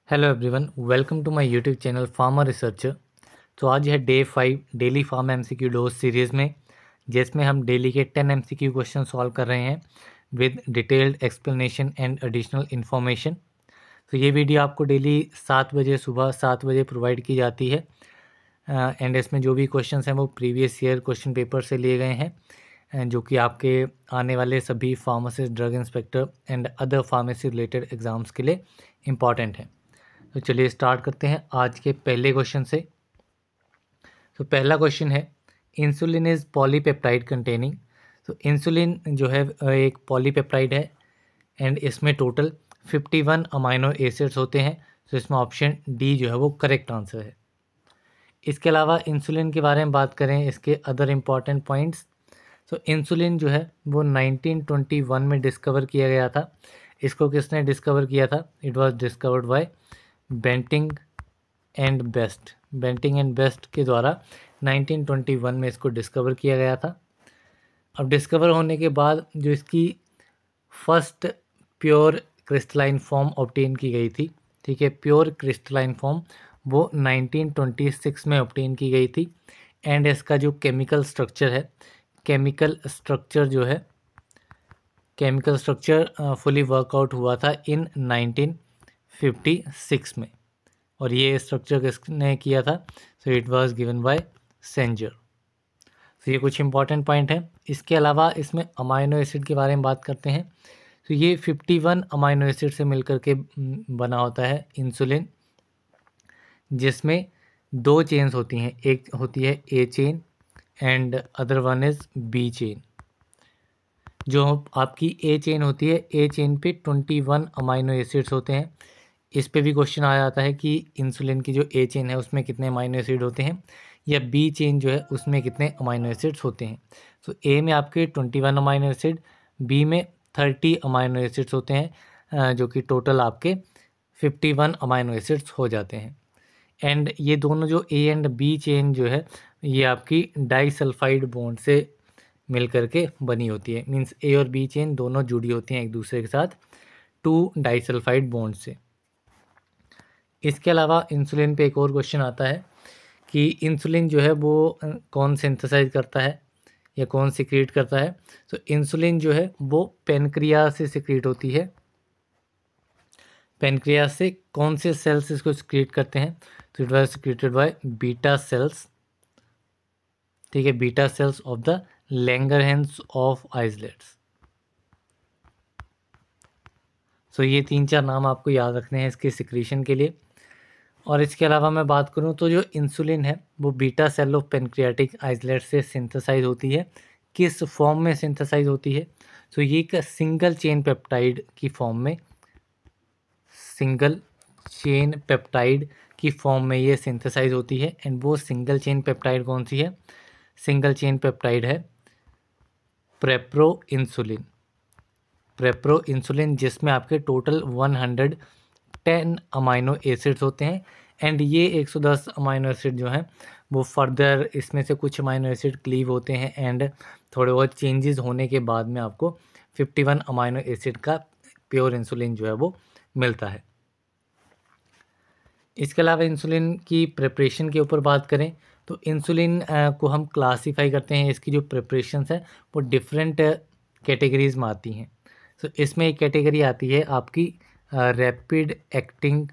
Hello everyone, welcome to my YouTube channel farmer researcher. तो आज है day 5 daily pharm MCQ dose series में, जिसमें हम डेली के 10 एमसीक्यू क्वेश्चन सॉल्व कर रहे हैं with detailed explanation and additional information. तो ये वीडियो आपको डेली 7 बजे सुबह 7 बजे प्रोवाइड की जाती है एंड इसमें जो भी क्वेश्चन हैं वो प्रीवियस ईयर क्वेश्चन पेपर से लिए गए हैं जो कि आपके आने वाले सभी pharmacist, drug inspector and other pharmacy related exams के लिए इम्पॉर्टेंट हैं। तो चलिए स्टार्ट करते हैं आज के पहले क्वेश्चन से। तो पहला क्वेश्चन है, इंसुलिन इज़ पॉलीपेप्टाइड कंटेनिंग। तो इंसुलिन जो है एक पॉलीपेप्टाइड है एंड इसमें टोटल 51 अमाइनो एसिड्स होते हैं। तो इसमें ऑप्शन डी जो है वो करेक्ट आंसर है। इसके अलावा इंसुलिन के बारे में बात करें, इसके अदर इम्पॉर्टेंट पॉइंट्स। तो इंसुलिन जो है वो 1921 में डिस्कवर किया गया था। इसको किसने डिस्कवर किया था? It was discovered by Banting and Best के द्वारा 1921 में इसको डिस्कवर किया गया था। अब डिस्कवर होने के बाद जो इसकी first pure crystalline form obtain की गई थी, ठीक है, प्योर क्रिस्टलाइन फॉर्म वो 1926 में ऑब्टेन की गई थी। एंड इसका जो केमिकल स्ट्रक्चर फुली वर्कआउट हुआ था इन 1956 में। और ये स्ट्रक्चर किसने किया था? So it was given by Sanger. तो ये कुछ इंपॉर्टेंट पॉइंट है। इसके अलावा इसमें अमाइनो एसिड के बारे में बात करते हैं। तो ये 51 अमाइनो एसिड से मिलकर के बना होता है इंसुलिन, जिसमें दो चेन्स होती हैं, एक होती है A chain and other one is B chain. जो आपकी ए चेन होती है, ए चेन पे 21 अमाइनो एसिड्स होते हैं। इस पे भी क्वेश्चन आ जाता है कि इंसुलिन की जो ए चेन है उसमें कितने अमाइनो एसिड होते हैं, या बी चेन जो है उसमें कितने अमाइनो एसिड्स होते हैं। तो ए में आपके 21 अमाइनो एसिड, बी में 30 अमाइनो एसिड्स होते हैं, जो कि टोटल आपके 51 अमाइनो एसिड्स हो जाते हैं। एंड ये दोनों जो ए एंड बी चेन जो है ये आपकी डाइसल्फाइड बॉन्ड से मिल करके बनी होती है। मींस ए और बी चेन दोनों जुड़ी होती हैं एक दूसरे के साथ 2 डाइसल्फाइड बॉन्ड से। इसके अलावा इंसुलिन पे एक और क्वेश्चन आता है कि इंसुलिन जो है वो कौन सिंथेसाइज करता है या कौन सिक्रीट करता है। तो इंसुलिन जो है वो पेनक्रियास से सिक्रीट होती है। पेनक्रियास से कौन से सेल्स इसको सिक्रीट करते हैं? तो it was secreted by beta cells, ठीक है, beta cells of the Langerhans of islets. So ये 3-4 नाम आपको याद रखने हैं इसके सिक्रीशन के लिए। और इसके अलावा मैं बात करूं तो जो इंसुलिन है वो beta cell of pancreatic islet से सिंथेसाइज होती है। किस फॉर्म में सिंथेसाइज होती है? तो ये एक सिंगल चेन पेप्टाइड की फॉर्म में, सिंगल चेन पेप्टाइड की फॉर्म में ये सिंथेसाइज होती है। एंड वो सिंगल चेन पेप्टाइड कौन सी है? सिंगल चेन पेप्टाइड है प्रेप्रो इंसुलिन, जिसमें आपके टोटल 110 अमाइनो एसिड्स होते हैं। एंड ये 110 अमाइनो एसिड जो हैं वो फर्दर इसमें से कुछ अमाइनो एसिड क्लीव होते हैं एंड थोड़े बहुत चेंजेस होने के बाद में आपको 51 अमाइनो एसिड का प्योर इंसुलिन जो है वो मिलता है। इसके अलावा इंसुलिन की प्रिपरेशन के ऊपर बात करें तो इंसुलिन को हम क्लासीफाई करते हैं, इसकी जो प्रिपरेशंस है वो डिफरेंट कैटेगरीज में आती हैं। तो इसमें एक कैटेगरी आती है आपकी रैपिड एक्टिंग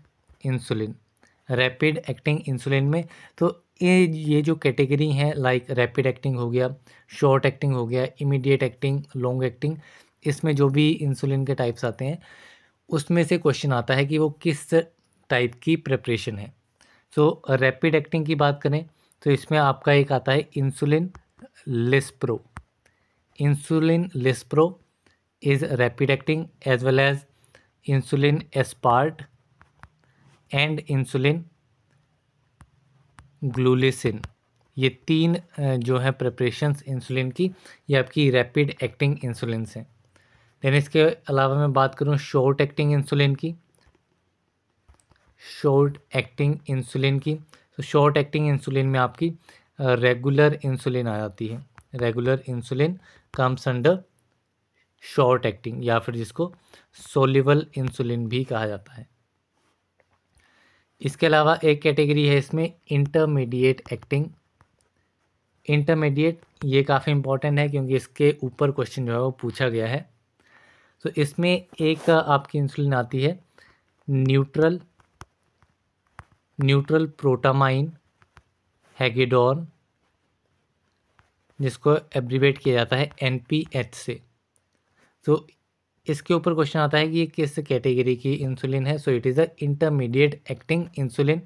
इंसुलिन में। तो ये जो कैटेगरी हैं लाइक रैपिड एक्टिंग हो गया, शॉर्ट एक्टिंग हो गया, इमीडिएट एक्टिंग, लॉन्ग एक्टिंग, इसमें जो भी इंसुलिन के टाइप्स आते हैं उसमें से क्वेश्चन आता है कि वो किस टाइप की प्रिपरेशन है। सो रैपिड एक्टिंग की बात करें तो इसमें आपका एक आता है insulin lispro is rapid acting, as well as insulin aspart and insulin glulisine. ये 3 जो है प्रिपरेशंस इंसुलिन की, ये आपकी रैपिड एक्टिंग इंसुलिन हैं। देन इसके अलावा मैं बात करूँ शॉर्ट एक्टिंग इंसुलिन की, तो शॉर्ट एक्टिंग इंसुलिन में आपकी रेगुलर इंसुलिन आ जाती है। Regular insulin comes under short acting, या फिर जिसको सोल्यूबल इंसुलिन भी कहा जाता है। इसके अलावा एक कैटेगरी है इसमें इंटरमीडिएट एक्टिंग। इंटरमीडिएट ये काफ़ी इंपॉर्टेंट है क्योंकि इसके ऊपर क्वेश्चन जो है वो पूछा गया है। तो इसमें एक आपकी इंसुलिन आती है न्यूट्रल प्रोटामाइन हैगिडोन, जिसको एब्रीवेट किया जाता है NPH से। तो इसके ऊपर क्वेश्चन आता है कि ये किस कैटेगरी की इंसुलिन है। So it is a intermediate acting insulin.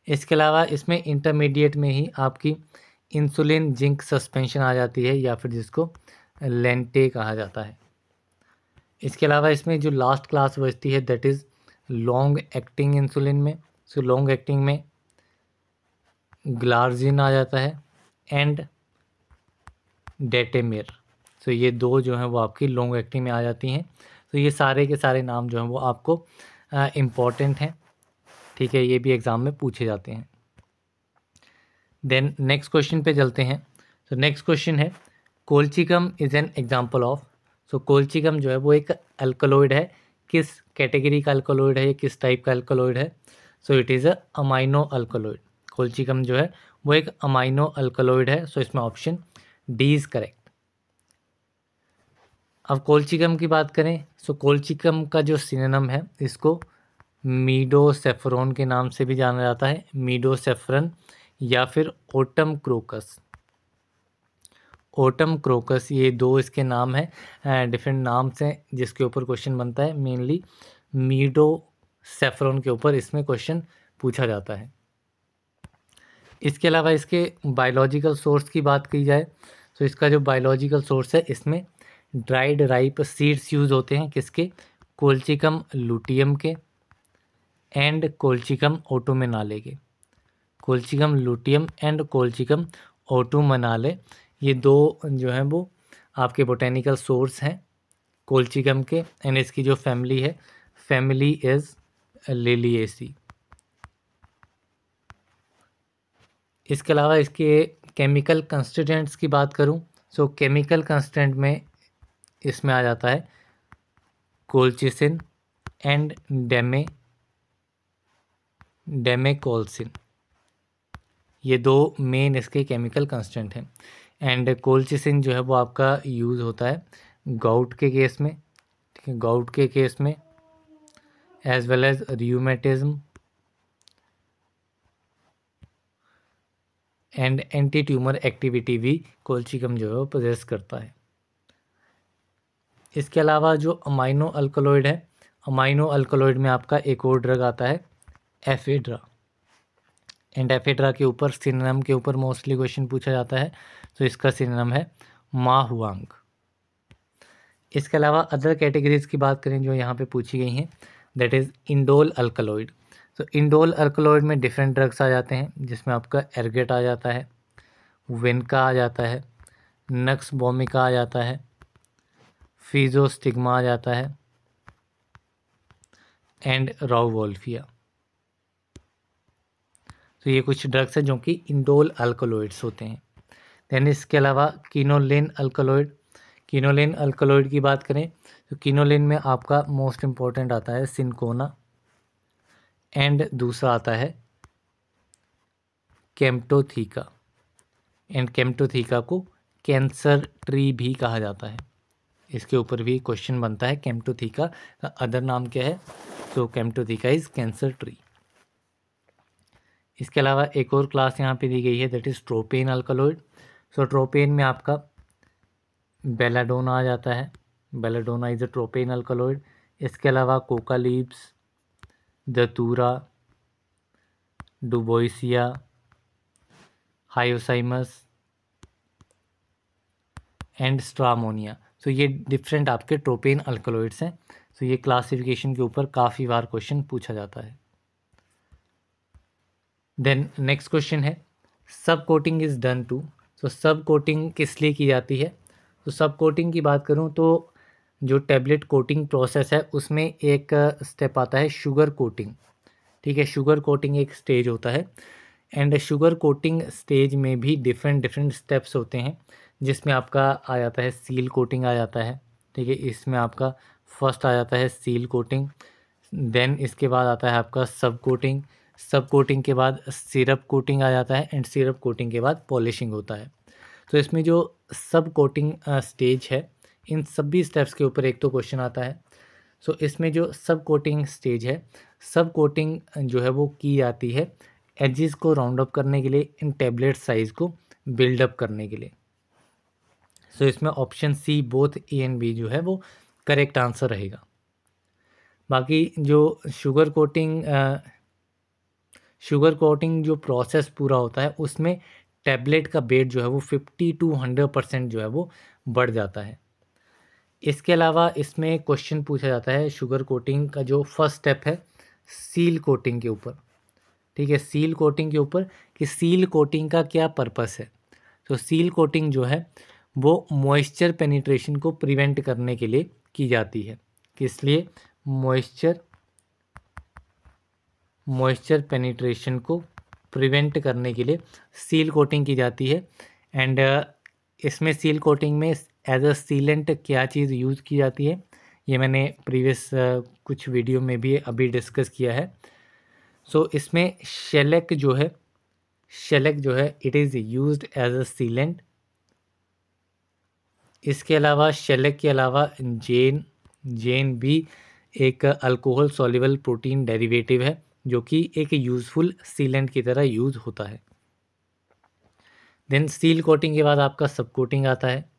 इसके अलावा इसमें इंटरमीडिएट में ही आपकी इंसुलिन जिंक सस्पेंशन आ जाती है या फिर जिसको लेंटे कहा जाता है। इसके अलावा इसमें जो लास्ट क्लास बचती है that is long acting insulin में। सो लॉन्ग एक्टिंग में ग्लार्जिन आ जाता है एंड डेटेमिर। सो ये दो जो हैं वो आपकी लॉन्ग एक्टिंग में आ जाती हैं। तो ये सारे के सारे नाम जो हैं वो आपको इम्पॉर्टेंट हैं, ठीक है, ये भी एग्ज़ाम में पूछे जाते हैं। देन नेक्स्ट क्वेश्चन पे चलते हैं। तो नेक्स्ट क्वेश्चन है colchicum is an example of. So colchicum जो है वो एक अल्कलॉइड है। किस कैटेगरी का अल्कलॉइड है, किस टाइप का अल्कलॉइड है? So it is a amino alkaloid. Colchicum जो है वो एक अमाइनो अल्कलॉइड है। सो इसमें ऑप्शन डी इज़ करेक्ट। अब कोल्चिकम की बात करें, सो कोल्चिकम का जो सिनोनिम है इसको मीडोसेफ्रोन के नाम से भी जाना जाता है, मीडोसेफ्रन या फिर ओटम क्रोकस। ओटम क्रोकस ये दो इसके नाम हैं, डिफरेंट नाम्स हैं जिसके ऊपर क्वेश्चन बनता है। मेनली मीडोसेफ्रोन के ऊपर इसमें क्वेश्चन पूछा जाता है। इसके अलावा इसके बायोलॉजिकल सोर्स की बात की जाए तो इसका जो बायोलॉजिकल सोर्स है इसमें ड्राइड राइप सीड्स यूज़ होते हैं। किसके? कोल्चिकम लुटियम के एंड कोल्चिकम ओटोमेनाले के। कोल्चिकम लुटियम एंड कोल्चिकम ओटोमेनाले ये दो जो हैं वो आपके बोटेनिकल सोर्स हैं कोल्चिकम के। एंड इसकी जो फैमिली है, फैमिली इज़ लिलिएसी। इसके अलावा इसके केमिकल कंस्टिट्यूएंट्स की बात करूं, सो केमिकल कंस्टिट्यूएंट में इसमें आ जाता है कोल्चिसिन एंड डेमेकोल्सिन। ये दो मेन इसके केमिकल कंस्टिट्यूएंट हैं। एंड कोल्चिसिन जो है वो आपका यूज़ होता है गाउट के केस में, ठीक है, गाउट के केस में as well as rheumatism and anti tumour activity भी कोल्चिकम जो है वो पोजेस करता है। इसके अलावा जो अमाइनो अल्कलॉइड है, अमाइनो अल्कलॉइड में आपका एक और ड्रग आता है एफेड्रा। एंड एफेड्रा के ऊपर सिनोनिम के ऊपर मोस्टली क्वेश्चन पूछा जाता है। तो इसका सिनोनिम है माहुआंग। इसके अलावा अदर कैटेगरीज की बात करें जो यहाँ पे पूछी गई हैं, दैट इज़ इंडोल अल्कलॉइड। तो इंडोल अल्कलॉइड में डिफरेंट ड्रग्स आ जाते हैं जिसमें आपका एर्गेट आ जाता है, विनका आ जाता है, नक्स बोमिका आ जाता है, फिजोस्टिग्मा आ जाता है एंड राउवोल्फिया। तो ये कुछ ड्रग्स हैं जो कि इंडोल अल्कलॉइड्स होते हैं। दैन इसके अलावा कीनोलिन अल्कलॉइड। कीनोलिन अल्कलॉइड की बात करें तो कीनोलिन में आपका मोस्ट इम्पॉर्टेंट आता है सिनकोना एंड दूसरा आता है केम्टोथीका। एंड केम्टोथीका को कैंसर ट्री भी कहा जाता है। इसके ऊपर भी क्वेश्चन बनता है। केम्टोथीका का अदर नाम क्या है? तो केम्टोथीका इज़ कैंसर ट्री। इसके अलावा एक और क्लास यहाँ पे दी गई है that is tropane alkaloid. So tropane में आपका बेलाडोना आ जाता है, belladonna is a tropane alkaloid. इसके अलावा coca leaves, datura, duboisia, hyoscyamus and stramonia. So ये डिफरेंट आपके ट्रोपेन अल्कलॉइड्स हैं। सो ये क्लासिफिकेशन के ऊपर काफ़ी बार क्वेश्चन पूछा जाता है। देन नेक्स्ट क्वेश्चन है सब कोटिंग इज़ डन टू। सो सब कोटिंग किस लिए की जाती है? तो सब कोटिंग की बात करूँ तो जो टैबलेट कोटिंग प्रोसेस है उसमें एक स्टेप आता है शुगर कोटिंग, ठीक है। शुगर कोटिंग एक स्टेज होता है एंड शुगर कोटिंग स्टेज में भी डिफरेंट स्टेप्स होते हैं जिसमें आपका आ जाता है सील कोटिंग आ जाता है, ठीक है। इसमें आपका फर्स्ट आ जाता है सील कोटिंग, देन इसके बाद आता है आपका सब कोटिंग, सब कोटिंग के बाद सिरप कोटिंग आ जाता है एंड सिरप कोटिंग के बाद पॉलिशिंग होता है। तो इसमें जो सब कोटिंग स्टेज है, इन सभी स्टेप्स के ऊपर एक तो क्वेश्चन आता है। सो इसमें जो सब कोटिंग स्टेज है, सब कोटिंग जो है वो की जाती है एजेस को राउंड अप करने के लिए, इन टैबलेट साइज़ को बिल्डअप करने के लिए। सो इसमें option C both A and B जो है वो करेक्ट आंसर रहेगा। बाकी जो शुगर कोटिंग जो प्रोसेस पूरा होता है उसमें टैबलेट का वेट जो है वो 50 to 100% जो है वो बढ़ जाता है। इसके अलावा इसमें क्वेश्चन पूछा जाता है शुगर कोटिंग का जो फर्स्ट स्टेप है सील कोटिंग के ऊपर। ठीक है, सील कोटिंग के ऊपर कि सील कोटिंग का क्या पर्पस है। तो सील कोटिंग जो है वो मॉइस्चर पेनिट्रेशन को प्रिवेंट करने के लिए की जाती है। किस लिए? मॉइस्चर पेनिट्रेशन को प्रिवेंट करने के लिए सील कोटिंग की जाती है। एंड इसमें सील कोटिंग में एज अ सीलेंट क्या चीज़ यूज़ की जाती है, ये मैंने प्रीवियस कुछ वीडियो में भी अभी डिस्कस किया है। सो इसमें शेलेक जो है it is used as a sealant. इसके अलावा शेलेक के अलावा जेन भी एक अल्कोहल सॉल्युबल प्रोटीन डेरिवेटिव है जो कि एक यूज़फुल सीलेंट की तरह यूज़ होता है। देन सील कोटिंग के बाद आपका सब कोटिंग आता है,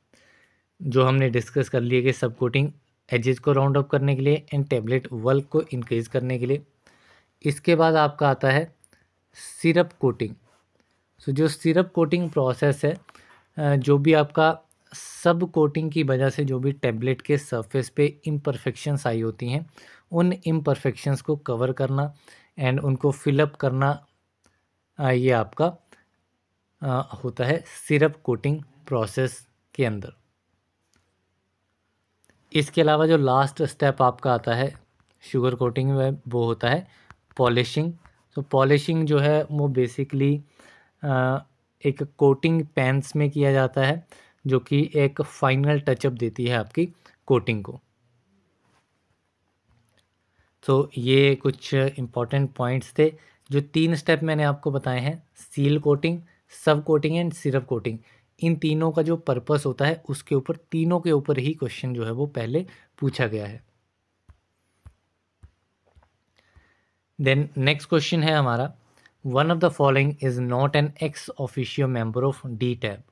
जो हमने डिस्कस कर लिया कि सब कोटिंग एजेस को राउंड अप करने के लिए एंड टैबलेट वर्क को इंक्रीज करने के लिए। इसके बाद आपका आता है सिरप कोटिंग। सो जो सिरप कोटिंग प्रोसेस है, जो भी आपका सब कोटिंग की वजह से जो भी टैबलेट के सरफेस पे इम्परफेक्शंस आई होती हैं, उन इम्परफेक्शंस को कवर करना एंड उनको फिलअप करना, ये आपका होता है सिरप कोटिंग प्रोसेस के अंदर। इसके अलावा जो लास्ट स्टेप आपका आता है शुगर कोटिंग में, वो होता है पॉलिशिंग। तो पॉलिशिंग जो है वो बेसिकली एक कोटिंग पेन्स में किया जाता है, जो कि एक फाइनल टचअप देती है आपकी कोटिंग को। तो ये कुछ इम्पॉर्टेंट पॉइंट्स थे। जो 3 स्टेप मैंने आपको बताए हैं, सील कोटिंग, सब कोटिंग एंड सिरप कोटिंग, इन तीनों का जो पर्पस होता है उसके ऊपर, तीनों के ऊपर ही क्वेश्चन जो है वो पहले पूछा गया है। देन नेक्स्ट क्वेश्चन है हमारा, one of the following is not an ex officio member of DTAB.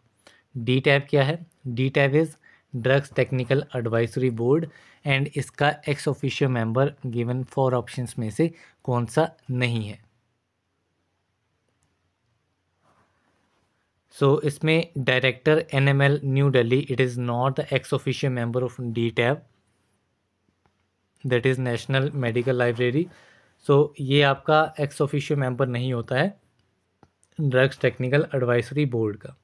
DTAB क्या है? DTAB is drugs technical advisory board and इसका ex officio member given 4 options में से कौन सा नहीं है? सो इसमें director NML New Delhi, it is not the ex officio member of DTAB, that is national medical library. So ये आपका एक्स ऑफिशियो मेंबर नहीं होता है ड्रग्स टेक्निकल एडवाइजरी बोर्ड का।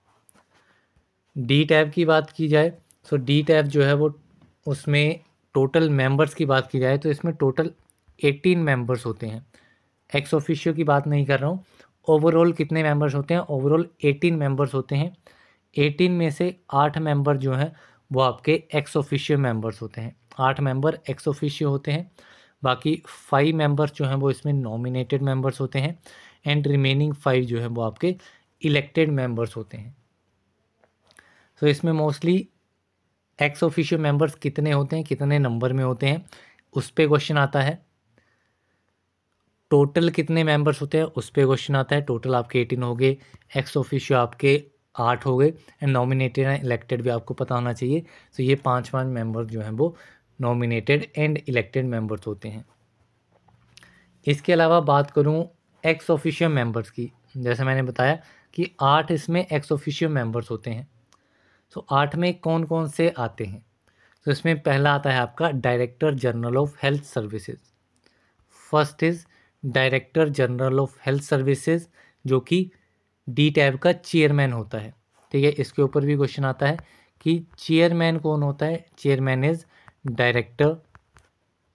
डी टैब की बात की जाए, सो डी टैब जो है वो, उसमें टोटल मेंबर्स की बात की जाए तो इसमें टोटल 18 मेंबर्स होते हैं। एक्स ऑफिशियो की बात नहीं कर रहा हूँ, ओवरऑल कितने मेंबर्स होते हैं? ओवरऑल 18 मेंबर्स होते हैं। 18 में से 8 मेंबर जो हैं वो आपके एक्स ऑफिशियो मेंबर्स होते हैं। 8 मेंबर एक्स ऑफिशियो होते हैं, बाकी 5 मेंबर्स जो हैं वो इसमें नॉमिनेटेड मेंबर्स होते हैं एंड रिमेनिंग 5 जो है वो आपके इलेक्टेड मेंबर्स होते हैं। तो इसमें मोस्टली एक्स ऑफिशियो मेंबर्स कितने होते हैं, कितने नंबर में होते हैं, उस पर क्वेश्चन आता है। टोटल कितने मेंबर्स होते हैं उस पर क्वेश्चन आता है। टोटल आपके 18 हो गए, एक्स ऑफिशियो आपके 8 हो गए एंड नॉमिनेटेड एंड इलेक्टेड भी आपको पता होना चाहिए। तो ये 5 मेंबर्स जो हैं वो नॉमिनेटेड एंड इलेक्टेड मेंबर्स होते हैं। इसके अलावा बात करूँ एक्स ऑफिशियो मेंबर्स की, जैसे मैंने बताया कि 8 इसमें एक्स ऑफिशियो मेंबर्स होते हैं। तो 8 में कौन कौन से आते हैं? तो इसमें पहला आता है आपका director general of health services. First is director general of health services, जो कि डी टैब का चेयरमैन होता है। ठीक है, इसके ऊपर भी क्वेश्चन आता है कि चेयरमैन कौन होता है? Chairman is director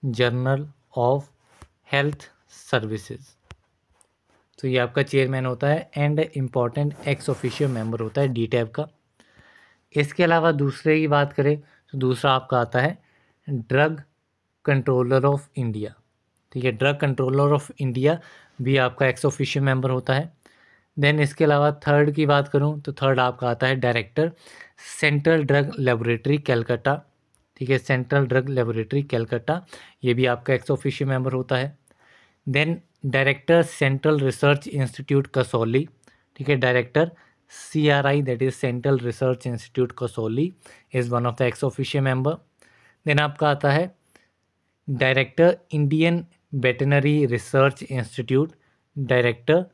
general of health services. तो ये आपका चेयरमैन होता है and important x officio member होता है डी टैब का। इसके अलावा दूसरे की बात करें तो दूसरा आपका आता है ड्रग कंट्रोलर ऑफ इंडिया। ठीक है। ड्रग कंट्रोलर ऑफ इंडिया भी आपका एक्स ऑफिशियो मेंबर होता है। देन इसके अलावा थर्ड की बात करूं तो थर्ड आपका आता है director central drug laboratory Calcutta. ठीक है, सेंट्रल ड्रग लेबोरेटरी कैलकाटा, ये भी आपका एक्स ऑफिशियो मेंबर होता है। Then director central research institute Kasauli. ठीक है, director CRI, that is central research institute Kasauli, is one of the ex officio member. Then आपका आता है director Indian veterinary research institute, director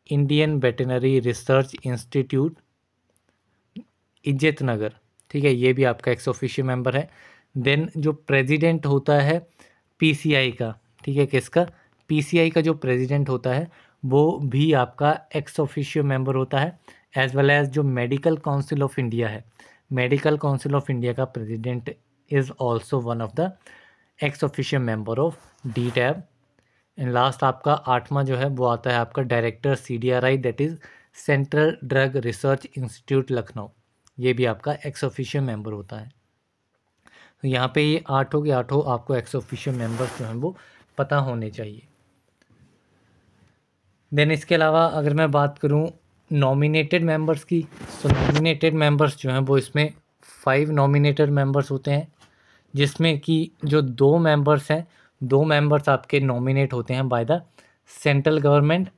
Indian veterinary research institute Izzatnagar. ठीक है, ये भी आपका एक्स ऑफिशियो मेंबर है। देन जो प्रेसिडेंट होता है PCI का, ठीक है, किसका, PCI का जो प्रेसिडेंट होता है वो भी आपका एक्स ऑफिशियो मेंबर होता है। एज वेल एज जो मेडिकल काउंसिल ऑफ इंडिया है, मेडिकल काउंसिल ऑफ इंडिया का president is also one of the ex officio member of DTAB। And last आपका आठवां जो है वो आता है आपका director CDRI, that is central drug research institute Lucknow, ये भी आपका एक्स ऑफिशियो मेंबर होता है। तो यहाँ पे ये आठों के आठों आपको एक्स ऑफिशियो मेंबर्स जो हैं वो पता होने चाहिए। देन इसके अलावा अगर मैं बात करूँ नॉमिनेटेड मेंबर्स की, तो नॉमिनेटेड मेंबर्स जो हैं वो इसमें 5 नॉमिनेटेड मेंबर्स होते हैं, जिसमें कि जो 2 मेंबर्स हैं, 2 मेंबर्स आपके नॉमिनेट होते हैं by the central government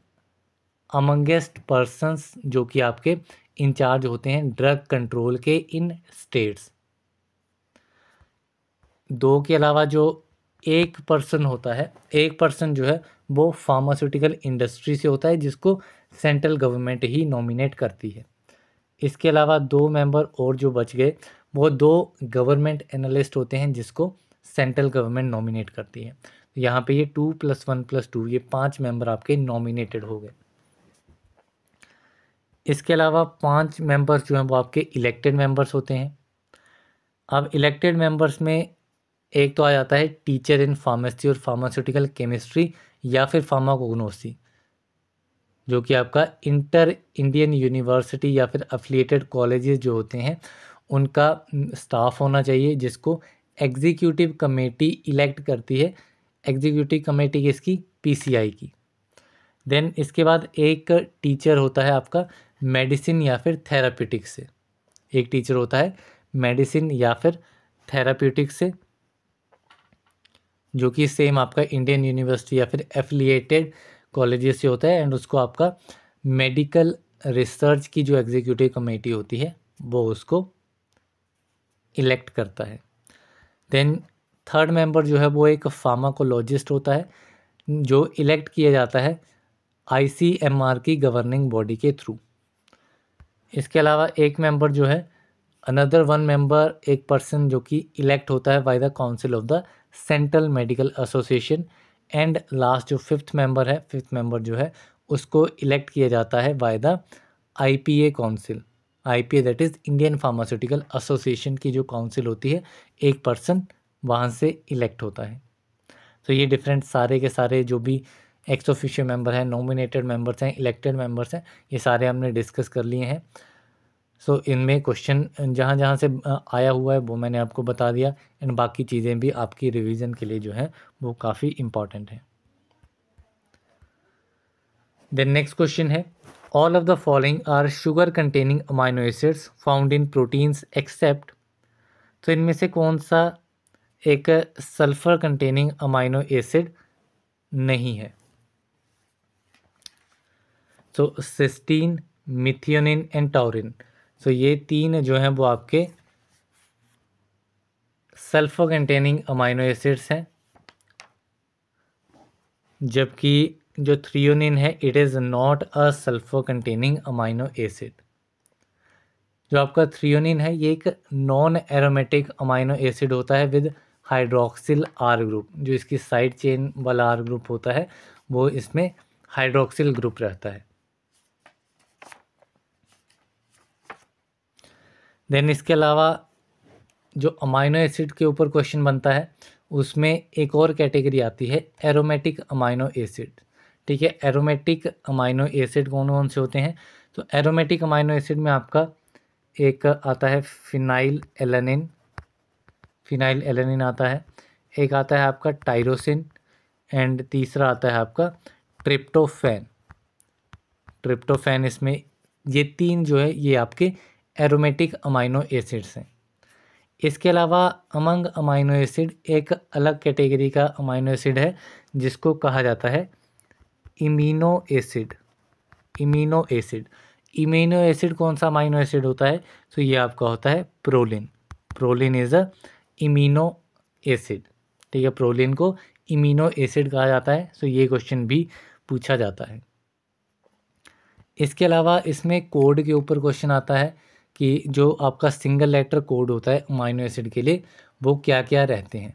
amongst persons, जो कि आपके इंचार्ज होते हैं ड्रग कंट्रोल के इन स्टेट्स। 2 के अलावा जो एक पर्सन होता है, एक पर्सन जो है वो फार्मास्यूटिकल इंडस्ट्री से होता है, जिसको सेंट्रल गवर्नमेंट ही नॉमिनेट करती है। इसके अलावा 2 मेंबर और जो बच गए वो 2 गवर्नमेंट एनालिस्ट होते हैं, जिसको सेंट्रल गवर्नमेंट नॉमिनेट करती है। तो यहाँ पे ये 2 + 1 + 2 ये 5 मेंबर आपके नॉमिनेटेड हो गए। इसके अलावा 5 मेंबर्स जो हैं वो आपके इलेक्टेड मेंबर्स होते हैं। अब इलेक्टेड मेंबर्स में एक तो आ जाता है टीचर इन फार्मेसी और फार्मास्यूटिकल केमिस्ट्री या फिर फार्माकोग्नोसी, जो कि आपका इंटर इंडियन यूनिवर्सिटी या फिर अफिलिएटेड कॉलेजेस जो होते हैं उनका स्टाफ होना चाहिए, जिसको एग्जीक्यूटिव कमेटी इलेक्ट करती है। एग्जीक्यूटिव कमेटी किसकी, PCI की। देन इसके बाद एक टीचर होता है आपका मेडिसिन या फिर थेराप्यूटिक्स से, एक टीचर होता है मेडिसिन या फिर थेराप्यूटिक्स से, जो कि सेम आपका इंडियन यूनिवर्सिटी या फिर एफिलिएटेड कॉलेजेस से होता है, एंड उसको आपका मेडिकल रिसर्च की जो एग्जीक्यूटिव कमेटी होती है वो उसको इलेक्ट करता है। देन थर्ड मेंबर जो है वो एक फार्माकोलॉजिस्ट होता है, जो इलेक्ट किया जाता है ICMR की गवर्निंग बॉडी के थ्रू। इसके अलावा एक मेंबर जो है अनदर 1 मेंबर, एक पर्सन जो कि इलेक्ट होता है by the council of the central medical association. And last जो 5th मेंबर है, 5th मेंबर जो है उसको इलेक्ट किया जाता है by the IPA council. IPA that is Indian pharmaceutical association की जो काउंसिल होती है, एक पर्सन वहाँ से इलेक्ट होता है। तो ये डिफरेंट सारे के सारे जो भी एक्स ऑफिशियो मेंबर हैं, नॉमिनेटेड मेंबर्स हैं, इलेक्टेड मेंबर्स हैं, ये सारे हमने डिस्कस कर लिए हैं। सो इनमें क्वेश्चन जहाँ जहाँ से आया हुआ है वो मैंने आपको बता दिया, एंड बाकी चीज़ें भी आपकी रिवीजन के लिए जो है वो काफ़ी इम्पॉर्टेंट है। देन नेक्स्ट क्वेश्चन है, all of the following are sugar containing amino acids found in proteins except. तो इनमें से कौन सा एक सल्फर कंटेनिंग अमाइनो एसिड नहीं है। सो सिस्टीन, मिथियोनिन एंड टॉरिन, सो ये 3 जो हैं वो आपके सल्फर कंटेनिंग अमाइनो एसिड्स हैं, जबकि जो थ्रियोनिन है it is not a sulphur containing amino acid. जो आपका थ्रियोनिन है ये एक नॉन एरोमेटिक अमाइनो एसिड होता है विद हाइड्रोक्सिल R ग्रुप। जो इसकी साइड चेन वाला R ग्रुप होता है वो इसमें हाइड्रोक्सिल ग्रुप रहता है। देन इसके अलावा जो अमाइनो एसिड के ऊपर क्वेश्चन बनता है उसमें एक और कैटेगरी आती है एरोमेटिक अमाइनो एसिड। ठीक है, एरोमेटिक अमाइनो एसिड कौन कौन से होते हैं, तो एरोमेटिक अमाइनो एसिड में आपका एक आता है फिनाइल एलानिन आता है, एक आता है आपका टायरोसिन, एंड तीसरा आता है आपका ट्रिप्टोफैन। ट्रिप्टोफैन इसमें ये 3 जो है ये आपके एरोमेटिक अमाइनो एसिड्स हैं। इसके अलावा अमंग अमाइनो एसिड एक अलग कैटेगरी का अमाइनो एसिड है जिसको कहा जाता है इमीनो एसिड। इमीनो एसिड, इमीनो एसिड कौन सा अमाइनो एसिड होता है? तो ये आपका होता है proline. Proline is a imino acid. ठीक है, प्रोलिन को इमीनो एसिड कहा जाता है। सो ये क्वेश्चन भी पूछा जाता है। इसके अलावा इसमें कोड के ऊपर क्वेश्चन आता है कि जो आपका सिंगल लेटर कोड होता है अमाइनो एसिड के लिए वो क्या क्या रहते हैं।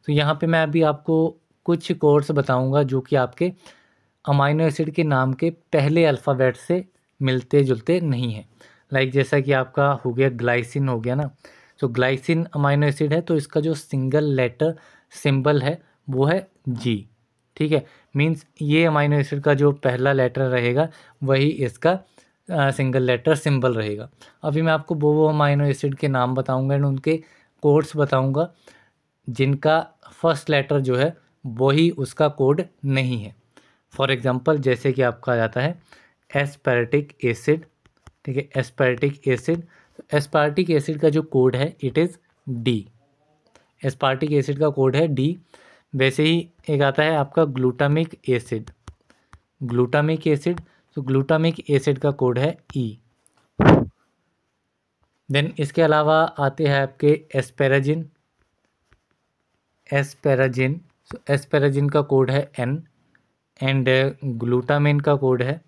तो यहाँ पे मैं अभी आपको कुछ कोड्स बताऊंगा जो कि आपके अमाइनो एसिड के नाम के पहले अल्फ़ाबेट से मिलते जुलते नहीं हैं। लाइक जैसा कि आपका हो गया ग्लाइसिन हो गया ना, तो ग्लाइसिन अमाइनो एसिड है तो इसका जो सिंगल लेटर सिंबल है वो है जी। ठीक है, मींस ये अमाइनो एसिड का जो पहला लेटर रहेगा वही इसका सिंगल लेटर सिंबल रहेगा। अभी मैं आपको वो अमाइनो एसिड के नाम बताऊंगा एंड उनके कोड्स बताऊंगा जिनका फर्स्ट लेटर जो है वही उसका कोड नहीं है। फॉर एग्जांपल जैसे कि आपका आ जाता है एस्पार्टिक एसिड। ठीक है, एस्पार्टिक एसिड, तो एस्पार्टिक एसिड का जो कोड है it is D. Aspartic acid का कोड है डी। वैसे ही एक आता है आपका ग्लूटामिक एसिड। ग्लूटामिक एसिड, तो ग्लूटामिक एसिड का कोड है ई। देन इसके अलावा आते हैं आपके एस्पेराजिन। एस्पेराजिन, तो एस्पेराजिन का कोड है एन एंड ग्लूटामिन का कोड है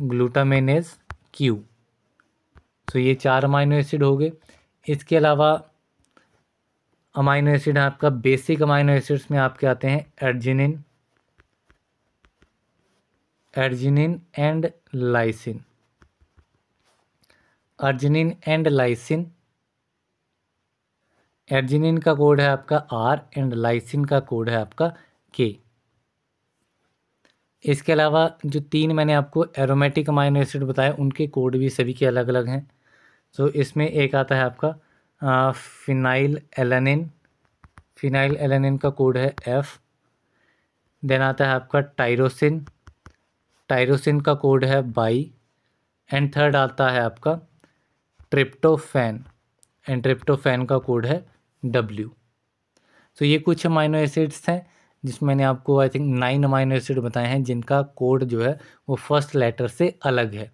ग्लूटामिन इज क्यू। तो ये 4 अमाइनो एसिड हो गए। इसके अलावा अमाइनो एसिड आपका बेसिक अमाइनो एसिड्स में आपके आते हैं arginine, arginine and lysine. Arginine and lysine, arginine का कोड है आपका आर एंड लाइसिन का कोड है आपका के। इसके अलावा जो 3 मैंने आपको एरोमेटिक अमाइनो एसिड बताए उनके कोड भी सभी के अलग अलग हैं। सो इसमें एक आता है आपका फिनाइल एलानिन। फिनाइल एलानिन का कोड है एफ। देन आता है आपका टायरोसिन। टायरोसिन का कोड है बाई। एंड थर्ड आता है आपका ट्रिप्टोफैन एंड ट्रिप्टोफैन का कोड है डब्ल्यू। तो ये कुछ अमाइनो एसिड्स हैं जिसमें मैंने आपको आई थिंक 9 अमाइनो एसिड बताए हैं जिनका कोड जो है वो फर्स्ट लेटर से अलग है।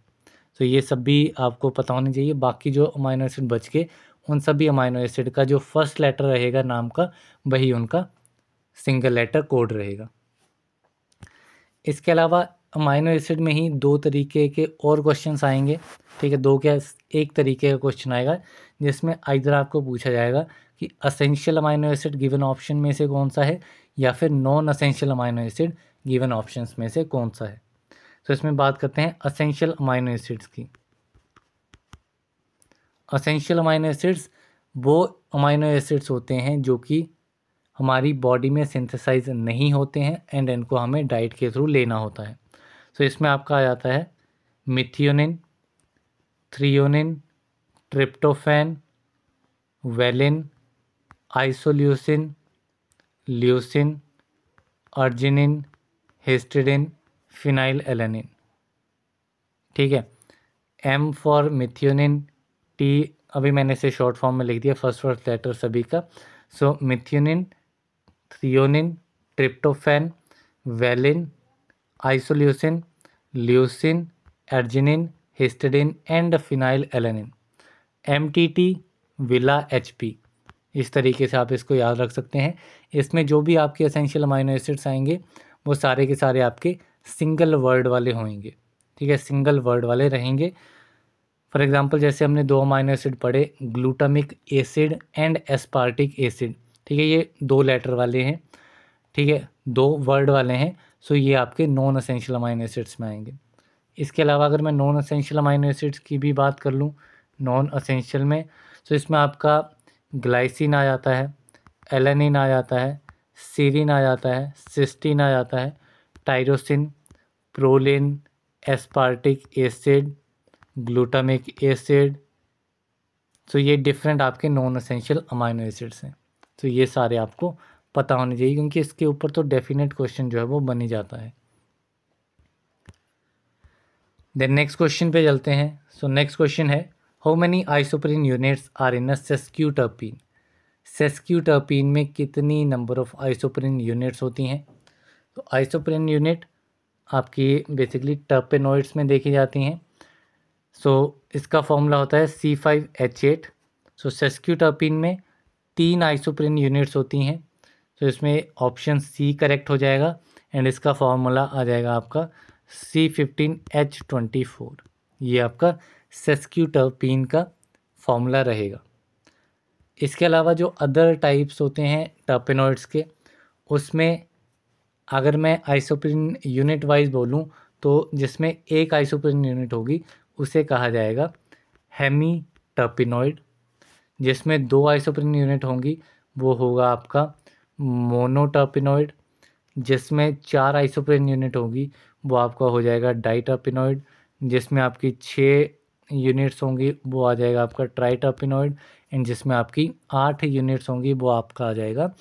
तो ये सब भी आपको पता होनी चाहिए। बाकी जो अमाइनो एसिड बच के उन सभी अमाइनो एसिड का जो फर्स्ट लेटर रहेगा नाम का वही उनका सिंगल लेटर कोड रहेगा। इसके अलावा अमाइनो एसिड में ही 2 तरीके के और क्वेश्चंस आएंगे। ठीक है, 2 क्या, एक तरीके का क्वेश्चन आएगा जिसमें आइदर आपको पूछा जाएगा कि essential amino acid given option में से कौन सा है या फिर non essential amino acid given options में से कौन सा है। तो इसमें बात करते हैं असेंशियल अमाइनो एसिड्स की। असेंशियल अमाइनो एसिड्स वो अमाइनो एसिड्स होते हैं जो कि हमारी बॉडी में सिंथेसाइज नहीं होते हैं एंड इनको हमें डाइट के थ्रू लेना होता है। तो इसमें आपका आ जाता है methionine, threonine, tryptophan, valine, isoleucine, leucine, arginine, histidine, phenyl alanine. ठीक है, एम फॉर मिथियोनिन, टी अभी मैंने इसे शॉर्ट फॉर्म में लिख दिया, फर्स्ट लेटर सभी का। So methionine, threonine, tryptophan, valine, isoleucine, leucine, arginine, histidine and phenylalanine. MTT, विला, HP, इस तरीके से आप इसको याद रख सकते हैं। इसमें जो भी आपके एसेंशियल अमाइनो एसिड्स आएंगे वो सारे के सारे आपके सिंगल वर्ड वाले होंगे। ठीक है, सिंगल वर्ड वाले रहेंगे। फॉर एग्जांपल जैसे हमने 2 अमाइनो एसिड पढ़े, glutamic acid and aspartic acid. ठीक है, ये 2 लेटर वाले हैं। ठीक है, 2 वर्ड वाले हैं। सो ये आपके नॉन असेंशियल अमाइनो एसिड्स में आएंगे। इसके अलावा अगर मैं नॉन असेंशियल अमाइनो एसिड्स की भी बात कर लूँ, नॉन असेंशियल में तो इसमें आपका ग्लाइसिन आ जाता है, एलानिन आ जाता है, सीरिन आ जाता है, सिस्टीन आ जाता है, tyrosine, proline, aspartic acid, glutamic acid. तो ये डिफरेंट आपके नॉन असेंशियल अमाइनो एसिड्स हैं। तो ये सारे आपको पता होनी चाहिए, क्योंकि इसके ऊपर तो डेफिनेट क्वेश्चन जो है वो बन ही जाता है। देन नेक्स्ट क्वेश्चन पे चलते हैं। सो नेक्स्ट क्वेश्चन है, how many isoprene units are in a sesquiterpene. Sesquiterpene में कितनी नंबर ऑफ आइसोप्रीन यूनिट्स होती हैं? तो आइसोप्रीन यूनिट आपकी बेसिकली टर्पेनोइड्स में देखी जाती हैं। सो इसका फॉर्मूला होता है C5H8। सो सेस्क्यूटर्पीन में 3 आइसोप्रीन यूनिट्स होती हैं। तो इसमें ऑप्शन सी करेक्ट हो जाएगा एंड इसका फॉर्मूला आ जाएगा आपका C15H24। ये आपका सेस्क्यूटर्पीन का फॉर्मूला रहेगा। इसके अलावा जो अदर टाइप्स होते हैं टर्पेनोइड्स के, उसमें अगर मैं आइसोप्रीन यूनिट वाइज बोलूं तो जिसमें एक आइसोप्रीन यूनिट होगी उसे कहा जाएगा हेमी टर्पिनोइड। जिसमें 2 आइसोप्रीन यूनिट होंगी वो होगा आपका मोनोटर्पिनोइड। जिसमें 4 आइसोप्रीन यूनिट होगी वो आपका हो जाएगा डाइटर्पिनोइड। जिसमें आपकी 6 यूनिट्स होंगी वो आ जाएगा आपका ट्राइटर्पिनोइड। एंड जिसमें आपकी 8 यूनिट्स होंगी वो आपका आ जाएगा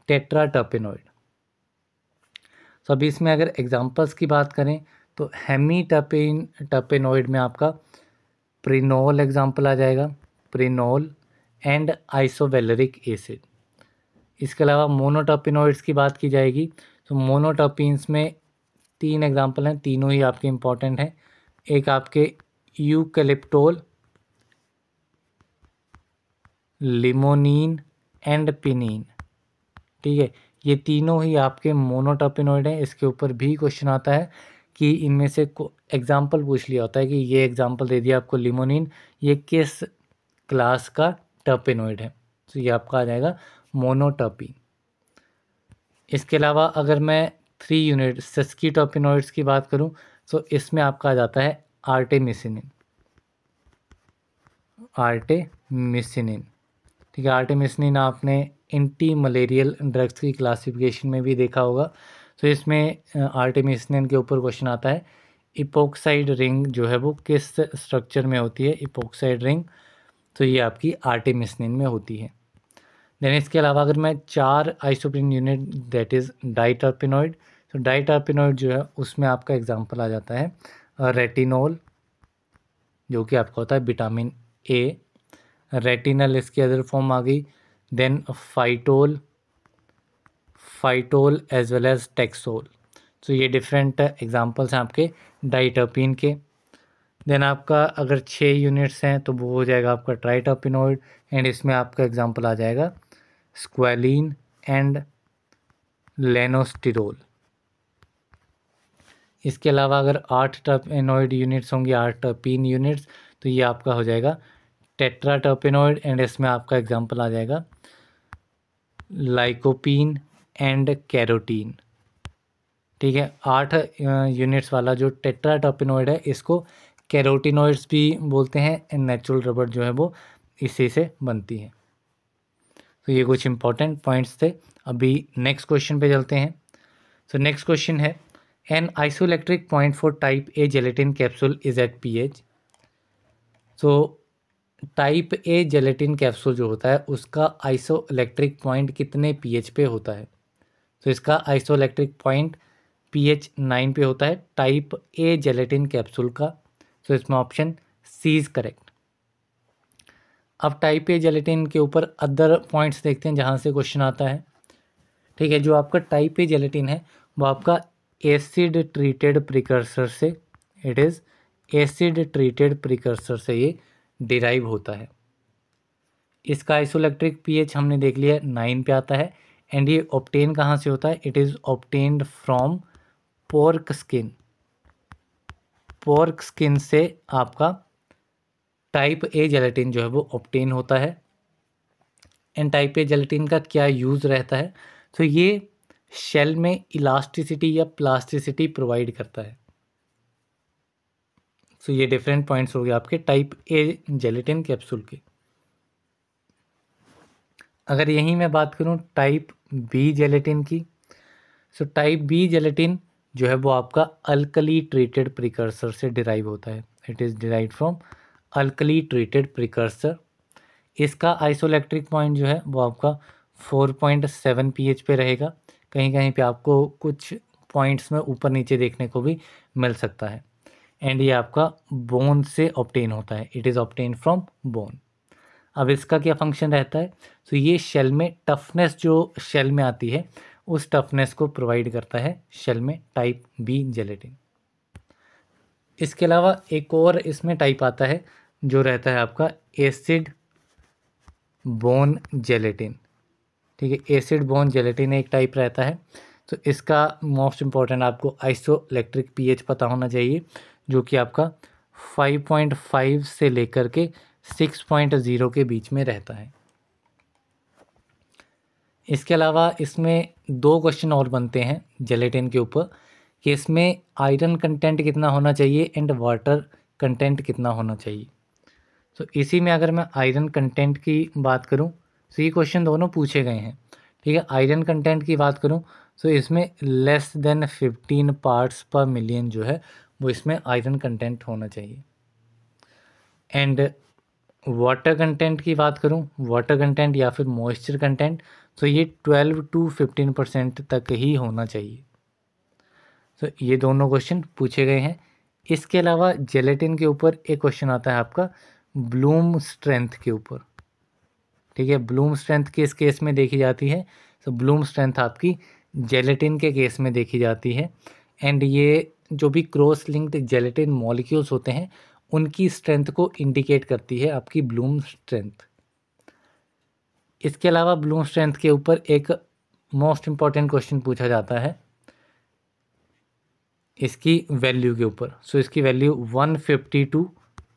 टेट्राटर्पिनोइड। तो अभी इसमें अगर एग्जांपल्स की बात करें तो हेमी टर्पेनोइड में आपका प्रिनोल एग्जांपल आ जाएगा, प्रिनोल एंड आइसोवेलेरिक एसिड। इसके अलावा मोनोटर्पिनोइड्स की बात की जाएगी तो मोनोटर्पिन्स में 3 एग्जांपल हैं, तीनों ही आपके इम्पॉर्टेंट हैं। एक आपके यूकैलिप्टोल, लिमोनिन एंड पिनीन। ठीक है, ये तीनों ही आपके मोनोटर्पिनोइड हैं। इसके ऊपर भी क्वेश्चन आता है कि इनमें से एग्जाम्पल पूछ लिया होता है कि ये एग्जाम्पल दे दिया आपको लिमोनिन, ये किस क्लास का टर्पिनोइड है। तो ये आपका आ जाएगा मोनोटर्पिन। इसके अलावा अगर मैं 3 यूनिट सेस्क्यूटर्पिनोइड्स की बात करूं तो इसमें आपका आ जाता है आर्टेमिसिनिन। आर्टेमिसिनिन, ठीक है, आर्टेमिसिनिन आपने एंटी मलेरियल ड्रग्स की क्लासिफिकेशन में भी देखा होगा। तो इसमें आर्टेमिसिनिन के ऊपर क्वेश्चन आता है इपोक्साइड रिंग जो है वो किस स्ट्रक्चर में होती है, इपोक्साइड रिंग। तो ये आपकी आर्टेमिसिनिन में होती है। देन इसके अलावा अगर मैं 4 आइसोप्रीन यूनिट दैट इज़ डाइटर्पिनोइड, तो डाइटर्पिनोइड जो है उसमें आपका एग्जांपल आ जाता है रेटिनोल, जो कि आपका होता है विटामिन ए। रेटिनल इसकी अदर फॉर्म आ गई। Then phytol as well as taxol. तो ये डिफरेंट एग्जांपल्स हैं आपके डाइटर्पिन के। देन आपका अगर 6 यूनिट्स हैं तो वो हो जाएगा आपका ट्राइटर्पिनोइड एंड इसमें आपका एग्जांपल आ जाएगा स्क्वेलिन एंड लेनोस्टिरोल। इसके अलावा अगर 8 टर्पेनोइड यूनिट्स होंगी, 8 टर्पीन यूनिट्स, तो ये आपका हो जाएगा टेट्राटर्पेनोइड एंड इसमें आपका एग्जांपल आ जाएगा लाइकोपीन एंड कैरोटीन। ठीक है, 8 यूनिट्स वाला जो टेट्राटर्पेनोइड है इसको कैरोटिनोइड्स भी बोलते हैं एंड नेचुरल रबर जो है वो इसी से बनती है। तो ये कुछ इंपॉर्टेंट पॉइंट्स थे। अभी नेक्स्ट क्वेश्चन पे चलते हैं। सो नेक्स्ट क्वेश्चन है an isoelectric point for type A gelatin capsule is at pH. So type A gelatin capsule जो होता है उसका आइसोइलेक्ट्रिक पॉइंट कितने पीएच पे होता है? तो इसका आइसोइलेक्ट्रिक पॉइंट pH 9 पे होता है टाइप ए जेलेटिन कैप्सूल का। तो इसमें ऑप्शन सी इज करेक्ट। अब टाइप ए जेलेटिन के ऊपर अदर पॉइंट्स देखते हैं जहाँ से क्वेश्चन आता है। ठीक है, जो आपका टाइप ए जेलेटिन है वो आपका एसिड ट्रीटेड प्रिकर्सर से, it is acid treated precursor से ये डिराइव होता है। इसका आइसोइलेक्ट्रिक पीएच हमने देख लिया 9 पे आता है एंड ये ऑब्टेन कहाँ से होता है? It is obtained from pork skin. Pork skin से आपका टाइप ए जेलेटिन जो है वो ऑब्टेन होता है। एंड टाइप ए जेलेटिन का क्या यूज़ रहता है? तो ये शेल में इलास्टिसिटी या प्लास्टिसिटी प्रोवाइड करता है। तो ये डिफरेंट पॉइंट्स हो गए आपके टाइप ए जेलेटिन कैप्सूल के। अगर यहीं मैं बात करूं टाइप बी जेलेटिन की, सो टाइप बी जेलेटिन जो है वो आपका अल्कली ट्रीटेड प्रिकर्सर से डिराइव होता है। It is derive from alkali treated precursor. इसका आइसोइलेक्ट्रिक पॉइंट जो है वो आपका 4.7 pH पे रहेगा। कहीं कहीं पे आपको कुछ पॉइंट्स में ऊपर नीचे देखने को भी मिल सकता है। एंड ये आपका बोन से ऑब्टेन होता है, it is obtain from bone. अब इसका क्या फंक्शन रहता है? तो ये शेल में टफनेस जो शेल में आती है उस टफनेस को प्रोवाइड करता है शेल में टाइप बी जेलेटिन। इसके अलावा एक और इसमें टाइप आता है जो रहता है आपका एसिड बोन जेलेटिन। ठीक है, एसिड बोन जेलेटिन एक टाइप रहता है। तो इसका मोस्ट इम्पॉर्टेंट आपको आइसोइलेक्ट्रिक पीएच पता होना चाहिए, जो कि आपका 5.5 से लेकर के 6.0 के बीच में रहता है। इसके अलावा इसमें 2 क्वेश्चन और बनते हैं जेलेटिन के ऊपर कि इसमें आयरन कंटेंट कितना होना चाहिए एंड वाटर कंटेंट कितना होना चाहिए। तो इसी में अगर मैं आयरन कंटेंट की बात करूं तो ये क्वेश्चन दोनों पूछे गए हैं। ठीक है, आयरन कंटेंट की बात करूं तो इसमें लेस देन 15 पार्ट्स पर मिलियन जो है वो इसमें आयरन कंटेंट होना चाहिए। एंड वाटर कंटेंट की बात करूं, वाटर कंटेंट या फिर मॉइस्चर कंटेंट, तो ये 12 to 15% तक ही होना चाहिए। तो ये दोनों क्वेश्चन पूछे गए हैं। इसके अलावा जेलेटिन के ऊपर एक क्वेश्चन आता है आपका ब्लूम स्ट्रेंथ के ऊपर। ठीक है, ब्लूम स्ट्रेंथ किस केस में देखी जाती है? तो ब्लूम स्ट्रेंथ आपकी जेलेटिन के केस में देखी जाती है। एंड ये जो भी क्रॉस लिंक्ड जेलेटिन मॉलिक्यूल्स होते हैं उनकी स्ट्रेंथ को इंडिकेट करती है आपकी ब्लूम स्ट्रेंथ। इसके अलावा ब्लूम स्ट्रेंथ के ऊपर एक मोस्ट इम्पॉर्टेंट क्वेश्चन पूछा जाता है इसकी वैल्यू के ऊपर। सो इसकी वैल्यू 150 to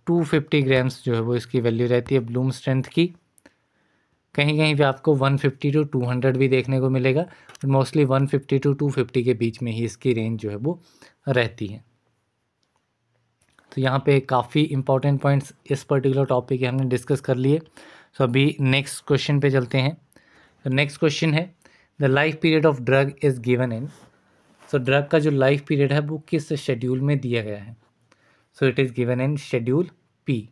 250 ग्राम्स जो है वो इसकी वैल्यू रहती है ब्लूम स्ट्रेंथ की। कहीं कहीं पे आपको 150 to 200 भी देखने को मिलेगा, बट मोस्टली 150 to 250 के बीच में ही इसकी रेंज जो है वो रहती है। तो यहाँ पे काफ़ी इंपॉर्टेंट पॉइंट्स इस पर्टिकुलर टॉपिक के हमने डिस्कस कर लिए। सो अभी नेक्स्ट क्वेश्चन पे चलते हैं। तो नेक्स्ट क्वेश्चन है the life period of drug is given in. So drug का जो लाइफ पीरियड है वो किस शेड्यूल में दिया गया है? So it is given in schedule P.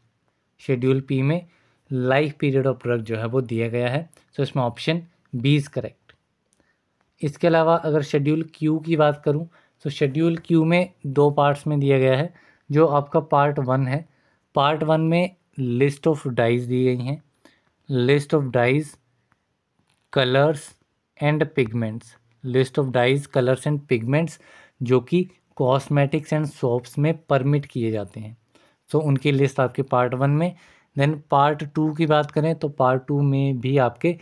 Schedule P में लाइफ पीरियड ऑफ ड्रग जो है वो दिया गया है। सो इसमें ऑप्शन बी इज़ करेक्ट। इसके अलावा अगर शेड्यूल क्यू की बात करूं तो शेड्यूल क्यू में 2 पार्ट्स में दिया गया है। जो आपका पार्ट 1 है, पार्ट 1 में लिस्ट ऑफ डाइज दी गई हैं, list of dyes, colours and pigments, list of dyes, colours and pigments जो कि कॉस्मेटिक्स एंड सोप्स में परमिट किए जाते हैं। सो उनकी लिस्ट आपके पार्ट 1 में। देन पार्ट 2 की बात करें तो पार्ट 2 में भी आपके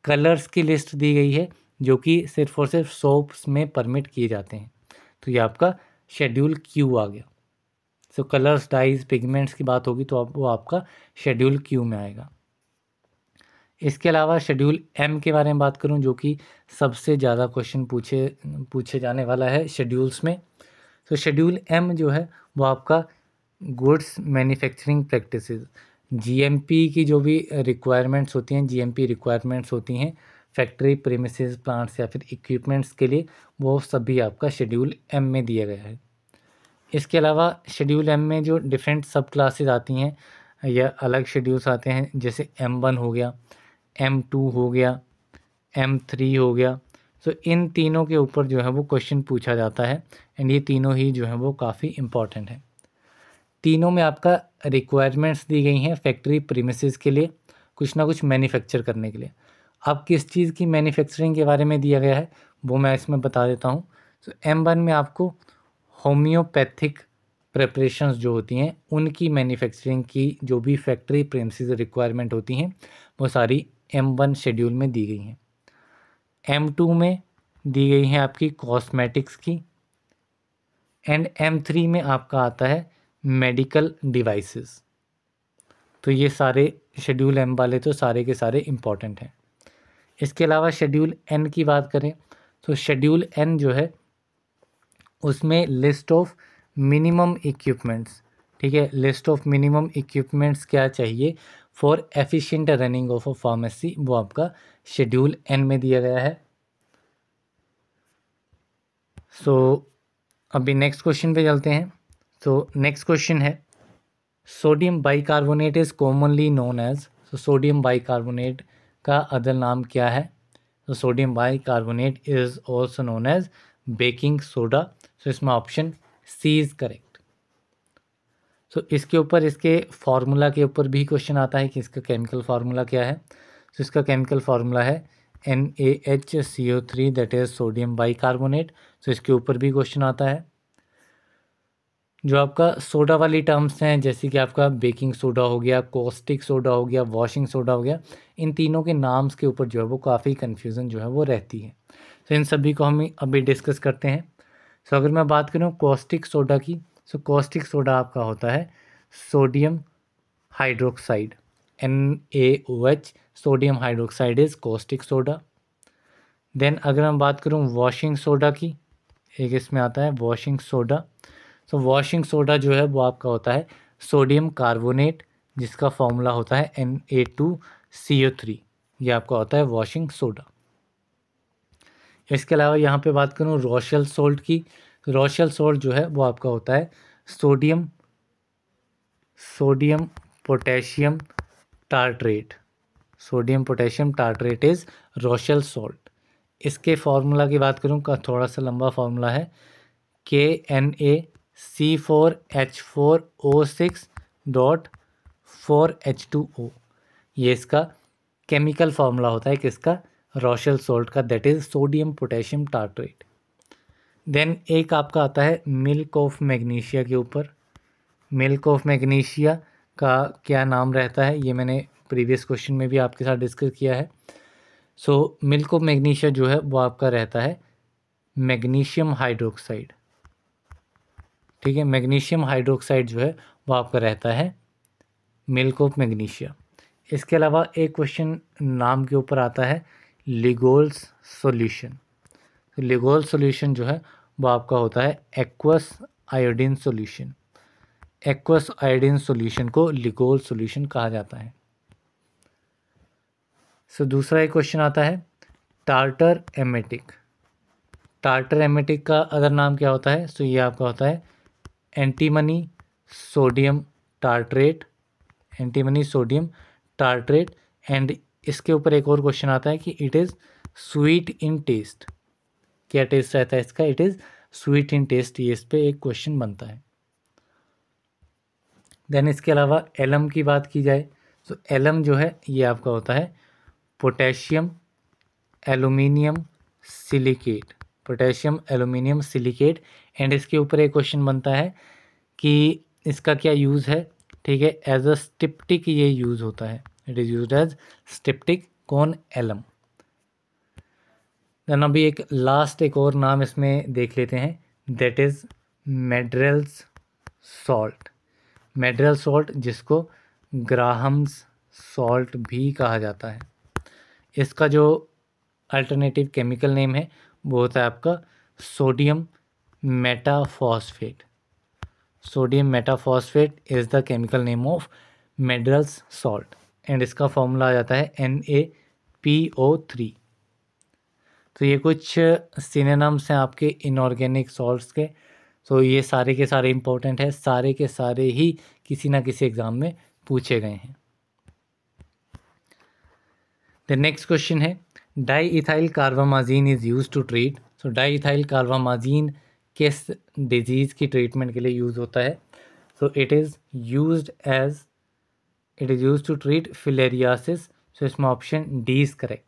कलर्स की लिस्ट दी गई है जो कि सिर्फ और सिर्फ सोप्स में परमिट किए जाते हैं। तो ये आपका शेड्यूल क्यू आ गया। सो कलर्स, डाइज, पिगमेंट्स की बात होगी तो वो आपका शेड्यूल क्यू में आएगा। इसके अलावा शेड्यूल एम के बारे में बात करूं जो कि सबसे ज़्यादा क्वेश्चन पूछे जाने वाला है शेड्यूल्स में। तो शेड्यूल एम जो है वो आपका गुड्स मैन्युफैक्चरिंग प्रैक्टिसेस, जीएमपी की जो भी रिक्वायरमेंट्स होती हैं, जीएमपी रिक्वायरमेंट्स होती हैं फैक्ट्री, प्रीमिसेस, प्लांट्स या फिर इक्विपमेंट्स के लिए, वो सभी आपका शेड्यूल एम में दिया गया है। इसके अलावा शेड्यूल एम में जो डिफरेंट सब क्लासेस आती हैं या अलग शेड्यूल्स आते हैं, जैसे M1 हो गया, M2 हो गया, M3 हो गया। सो इन तीनों के ऊपर जो है वो क्वेश्चन पूछा जाता है एंड ये तीनों ही जो है वो काफ़ी इम्पॉर्टेंट है। तीनों में आपका रिक्वायरमेंट्स दी गई हैं फैक्ट्री प्रीमिसेस के लिए, कुछ ना कुछ मैन्युफैक्चर करने के लिए। अब किस चीज़ की मैन्युफैक्चरिंग के बारे में दिया गया है वो मैं इसमें बता देता हूँ। सो M1 में आपको होम्योपैथिक प्रेपरेशंस जो होती हैं उनकी मैन्युफैक्चरिंग की जो भी फैक्ट्री प्रीमिसेस रिक्वायरमेंट होती हैं वो सारी M1 शेड्यूल में दी गई हैं। M2 में दी गई हैं आपकी कॉस्मेटिक्स की एंड M3 में आपका आता है मेडिकल डिवाइसेस। तो ये सारे शेड्यूल एम वाले तो सारे के सारे इम्पॉर्टेंट हैं। इसके अलावा शेड्यूल एन की बात करें तो शेड्यूल एन जो है उसमें लिस्ट ऑफ मिनिमम इक्विपमेंट्स, ठीक है, लिस्ट ऑफ मिनिमम इक्विपमेंट्स क्या चाहिए for efficient running of a pharmacy, वो आपका शेड्यूल एन में दिया गया है। सो अभी नेक्स्ट क्वेश्चन पे चलते हैं। तो नेक्स्ट क्वेश्चन है sodium bicarbonate is commonly known as. So sodium bicarbonate का अदर नाम क्या है? तो sodium bicarbonate is also known as baking soda. So इसमें option C is correct. So इसके ऊपर, इसके फार्मूला के ऊपर भी क्वेश्चन आता है कि इसका केमिकल फार्मूला क्या है। तो इसका केमिकल फार्मूला है NaHCO3, that is sodium bicarbonate. So इसके ऊपर भी क्वेश्चन आता है। जो आपका सोडा वाली टर्म्स हैं, जैसे कि आपका बेकिंग सोडा हो गया, कॉस्टिक सोडा हो गया, वॉशिंग सोडा हो गया, इन तीनों के नाम्स के ऊपर जो है वो काफ़ी कन्फ्यूज़न जो है वो रहती है। तो इन सभी को हम अभी डिस्कस करते हैं। सो अगर मैं बात करूँ कॉस्टिक सोडा की, सो कॉस्टिक सोडा आपका होता है sodium hydroxide, NaOH, sodium hydroxide is caustic soda. Then अगर मैं बात करूँ वॉशिंग सोडा की, एक इसमें आता है वॉशिंग सोडा। सो वॉशिंग सोडा जो है वो आपका होता है सोडियम कार्बोनेट, जिसका फॉर्मूला होता है Na2CO3। ये आपका होता है वॉशिंग सोडा। इसके अलावा यहाँ पे बात करूँ रोशेल सोल्ट की, तो रोशेल सोल्ट जो है वो आपका होता है sodium potassium tartrate. Sodium potassium tartrate is Rochelle salt. इसके फार्मूला की बात करूँ का थोड़ा सा लंबा फार्मूला है KNaC4H4O6.4H2O। ये इसका केमिकल फार्मूला होता है किसका, रोशेल सोल्ट का, that is sodium potassium tartrate. Then एक आपका आता है मिल्क ऑफ मैग्नीशिया के ऊपर। मिल्क ऑफ मैग्नीशिया का क्या नाम रहता है, ये मैंने प्रीवियस क्वेश्चन में भी आपके साथ डिस्कस किया है। सो मिल्क ऑफ मैग्नीशिया जो है वो आपका रहता है मैग्नीशियम हाइड्रोक्साइड। ठीक है, मैग्नीशियम हाइड्रोक्साइड जो है वो आपका रहता है मिल्क ऑफ मैग्नीशिया। इसके अलावा एक क्वेश्चन नाम के ऊपर आता है लिगोल्स सॉल्यूशन। तो लिगोल सॉल्यूशन जो है वो आपका होता है aqueous iodine solution. Aqueous iodine solution को लिगोल सॉल्यूशन कहा जाता है। सो दूसरा एक क्वेश्चन आता है टार्टर एमेटिक। टार्टर एमेटिक का अदर नाम क्या होता है, सो ये आपका होता है antimony sodium tartrate, antimony sodium tartrate. And इसके ऊपर एक और क्वेश्चन आता है कि it is sweet in taste. क्या टेस्ट रहता है इसका, it is sweet in taste. ये इस पे एक क्वेश्चन बनता है। देन इसके अलावा एलम की बात की जाए, तो एलम जो है ये आपका होता है potassium aluminium silicate, potassium aluminium silicate. And इसके ऊपर एक क्वेश्चन बनता है कि इसका क्या यूज़ है। ठीक है, एज अ स्टिप्टिक ये यूज़ होता है, it is used as styptic, कौन, एलम। देन अभी एक लास्ट एक और नाम इसमें देख लेते हैं, दैट इज़ मेड्रेल्स सॉल्ट। मेड्रेल सॉल्ट, जिसको ग्राहम्स सॉल्ट भी कहा जाता है। इसका जो अल्टरनेटिव केमिकल नेम है वो होता है आपका sodium metaphosphate. Sodium metaphosphate is the chemical name of Maddrell's salt. And इसका फॉर्मूला आ जाता है NaPO3। तो ये कुछ सिनोनिम्स हैं आपके इनऑर्गेनिक सॉल्ट्स के। तो ये सारे के सारे इंपॉर्टेंट है, सारे के सारे ही किसी ना किसी एग्ज़ाम में पूछे गए हैं। द नेक्स्ट क्वेश्चन है diethylcarbamazine is use to treat. So diethylcarbamazine किस डिजीज़ की ट्रीटमेंट के लिए यूज़ होता है, so it is use to treat filariasis. So इसमें option D is correct.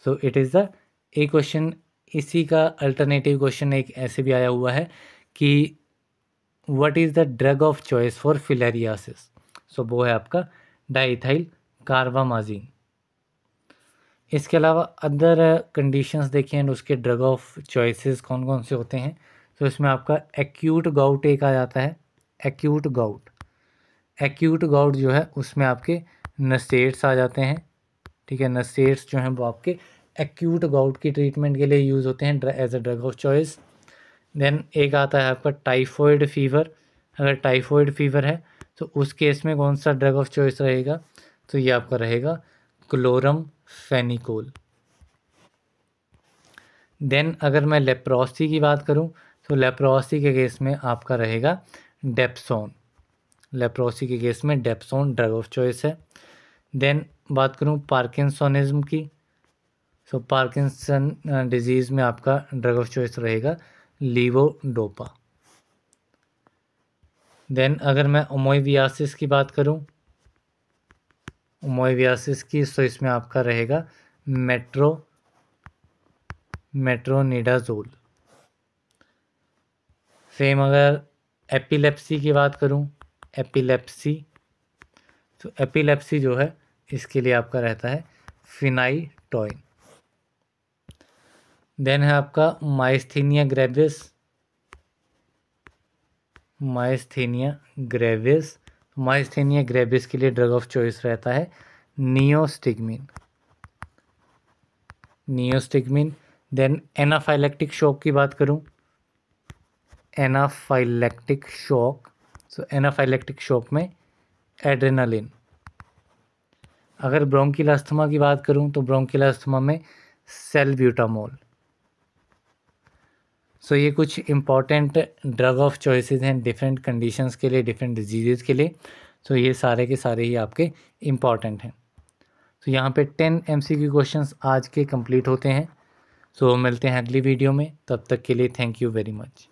So it is the एक question, इसी का अल्टरनेटिव क्वेश्चन एक ऐसे भी आया हुआ है कि what is the drug of choice for filariasis. So वो है आपका डाइथाइल कार्बामाजीन। इसके अलावा अदर कंडीशंस देखें एंड उसके ड्रग ऑफ चॉइसेस कौन कौन से होते हैं। तो इसमें आपका एक्यूट गाउट एक आ जाता है, एक्यूट गाउट। एक्यूट गाउट जो है उसमें आपके नसेट्स आ जाते हैं। ठीक है, नसेट्स जो हैं वो आपके एक्यूट गाउट की ट्रीटमेंट के लिए यूज़ होते हैं as a drug of choice. Then एक आता है आपका टाइफॉइड फीवर। अगर टाइफॉइड फीवर है तो उस केस में कौन सा ड्रग ऑफ चॉइस रहेगा, तो ये आपका रहेगा क्लोरमफेनिकोल। देन अगर मैं लेप्रोसी की बात करूं तो लेप्रोसी के केस में आपका रहेगा डेप्सोन। लेप्रोसी के केस में डेप्सोन ड्रग ऑफ चॉइस है। देन बात करूं पार्किंसोनिज्म की, सो पार्किंसन डिजीज़ में आपका ड्रग ऑफ चॉइस रहेगा लीवोडोपा। देन अगर मैं ओमोइवियासिस की बात करूं, ओमोइवियासिस की, तो इसमें आपका रहेगा मेट्रोनिडाजोल। सेम अगर एपिलेप्सी की बात करूं, एपिलेप्सी, तो एपिलेप्सी जो है इसके लिए आपका रहता है फिनाइटोइन। देन है आपका myasthenia gravis, myasthenia gravis, myasthenia gravis के लिए ड्रग ऑफ चॉइस रहता है neostigmine, neostigmine. Then anaphylactic shock की बात करूं, anaphylactic shock, so anaphylactic shock में एड्रेनालिन। अगर ब्रोंकियल अस्थमा की बात करूं तो ब्रोंकियल अस्थमा में सेल्ब्यूटामोल। सो ये कुछ इंपॉर्टेंट ड्रग ऑफ चॉइसेस हैं डिफरेंट कंडीशंस के लिए, डिफरेंट डिजीज़ के लिए। सो ये सारे के सारे ही आपके इम्पॉर्टेंट हैं। तो यहाँ पे 10 MCQ क्वेश्चंस आज के कंप्लीट होते हैं। सो मिलते हैं अगली वीडियो में, तब तक के लिए थैंक यू वेरी मच।